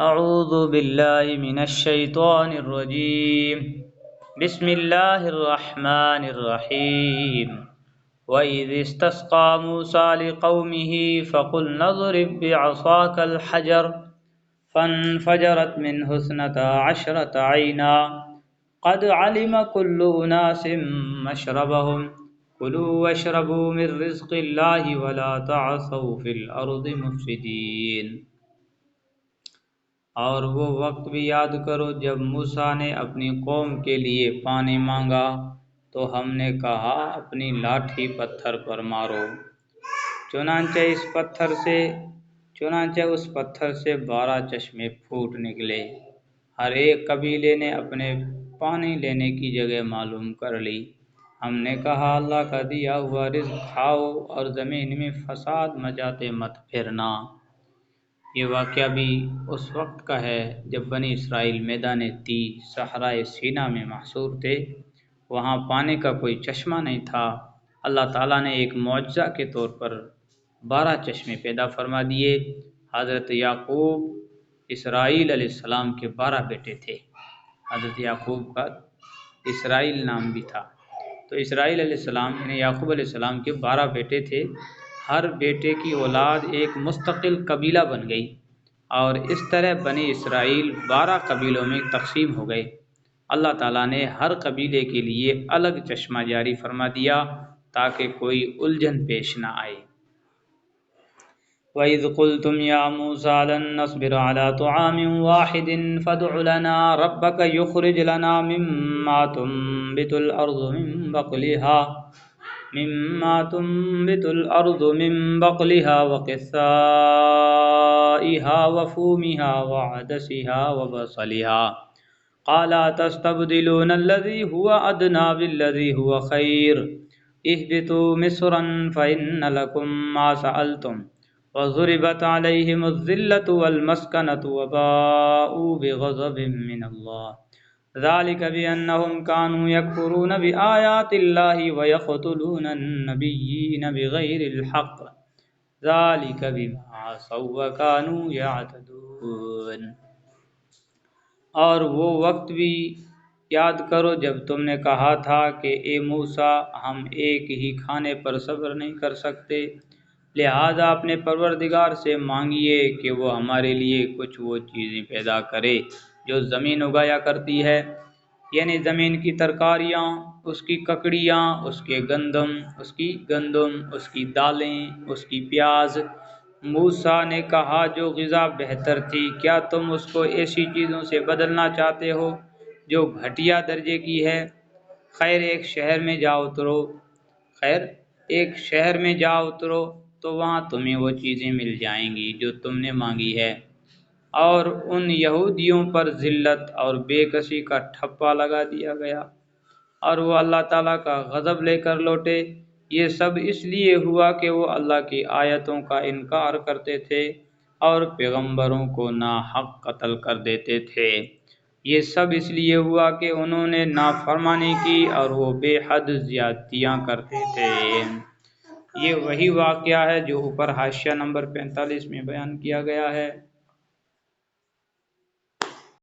اعوذ باللہ من الشیطان الرجیم بسم اللہ الرحمن الرحیم وَإِذِ اسْتَسْقَىٰ مُوسَىٰ لِقَوْمِهِ فَقُلْنَا اضْرِب بِّعَصَاكَ الْحَجَرَ فَانفَجَرَتْ مِنْهُ اثْنَتَا عَشْرَةَ عَيْنًا قَدْ عَلِمَ كُلُّ أُنَاسٍ مَّشْرَبَهُمْ كُلُوا وَاشْرَبُوا مِن رِّزْقِ اللَّهِ وَلَا تَعْثَوْا فِي الْأَرْضِ مُفْسِدِينَ۔ اور وہ وقت بھی یاد کرو جب موسیٰ نے اپنی قوم کے لیے پانی مانگا تو ہم نے کہا اپنی لاٹھی پتھر پر مارو، چنانچہ اس پتھر سے 12 چشمے پھوٹ نکلے۔ ہر ایک قبیلے نے اپنے پانی لینے کی جگہ معلوم کر لی۔ ہم نے کہا اللہ کا دیا ہوا رزق کھاؤ اور زمین میں فساد مچاتے مت پھرنا۔ یہ واقعہ بھی اس وقت کا ہے جب بنی اسرائیل میدان تی صحرائے سینا میں محصور تھے۔ وہاں پانی کا کوئی چشمہ نہیں تھا۔ اللہ تعالیٰ نے ایک معجزہ کے طور پر 12 چشمے پیدا فرما دیے۔ حضرت یعقوب اسرائیل علیہ السلام کے 12 بیٹے تھے۔ حضرت یعقوب کا اسرائیل نام بھی تھا۔ تو اسرائیل علیہ السلام یعنی یعقوب علیہ السلام کے 12 بیٹے تھے۔ ہر بیٹے کی اولاد ایک مستقل قبیلہ بن گئی اور اس طرح بنی اسرائیل 12 قبیلوں میں تقسیم ہو گئے۔ اللہ تعالیٰ نے ہر قبیلے کے لیے الگ چشمہ جاری فرما دیا تاکہ کوئی الجھن پیش نہ آئے۔ وَإِذْ قُلْتُمْ يَا مُوسَىٰ لَن نَّصْبِرَ عَلَىٰ طَعَامٍ وَاحِدٍ فَادْعُ لَنَا رَبَّكَ يُخْرِجْ لَنَا مِمَّا تُنبِتُ الْأَرْضُ مِن بَقْلِهَا وَقِثَّائِهَا وَفُومِهَا وَعَدَسِهَا وَبَصَلِهَا قَالَ أَتَسْتَبْدِلُونَ الَّذِي هُوَ أَدْنَىٰ بِالَّذِي هُوَ خَيْرٌ اهْبِطُوا مِصْرًا فَإِنَّ لَكُم مَّا سَأَلْتُمْ وَضُرِبَتْ عَلَيْهِمُ الذِّلَّةُ وَالْمَسْكَنَةُ وَبَاءُوا بِغَضَبٍ مِّنَ اللَّهِ ذَلِكَ بِأَنَّهُمْ كَانُوا يَكْفُرُونَ بِآيَاتِ اللَّهِ وَيَقْتُلُونَ النَّبِيِّينَ بِغَيْرِ الْحَقِّ ذَلِكَ بِمَا عَصَوا وَّكَانُوا يَعْتَدُونَ۔ اور وہ وقت بھی یاد کرو جب تم نے کہا تھا کہ اے موسیٰ ہم ایک ہی کھانے پر صبر نہیں کر سکتے، لہذا اپنے پروردگار سے مانگیے کہ وہ ہمارے لیے کچھ وہ چیزیں پیدا کرے جو زمین اگایا کرتی ہے، یعنی زمین کی ترکاریاں، اس کی ککڑیاں، اس کی گندم، اس کی دالیں، اس کی پیاز۔ موسیٰ نے کہا جو غذا بہتر تھی کیا تم اس کو ایسی چیزوں سے بدلنا چاہتے ہو جو گھٹیا درجے کی ہے؟ خیر ایک شہر میں جا اترو تو وہاں تمہیں وہ چیزیں مل جائیں گی جو تم نے مانگی ہے۔ اور ان یہودیوں پر ذلت اور بے کسی کا ٹھپا لگا دیا گیا اور وہ اللہ تعالیٰ کا غضب لے کر لوٹے۔ یہ سب اس لیے ہوا کہ وہ اللہ کی آیتوں کا انکار کرتے تھے اور پیغمبروں کو ناحق قتل کر دیتے تھے۔ یہ سب اس لیے ہوا کہ انہوں نے نافرمانی کی اور وہ بے حد زیادتیاں کرتے تھے۔ یہ وہی واقعہ ہے جو اوپر حاشیہ نمبر 45 میں بیان کیا گیا ہے۔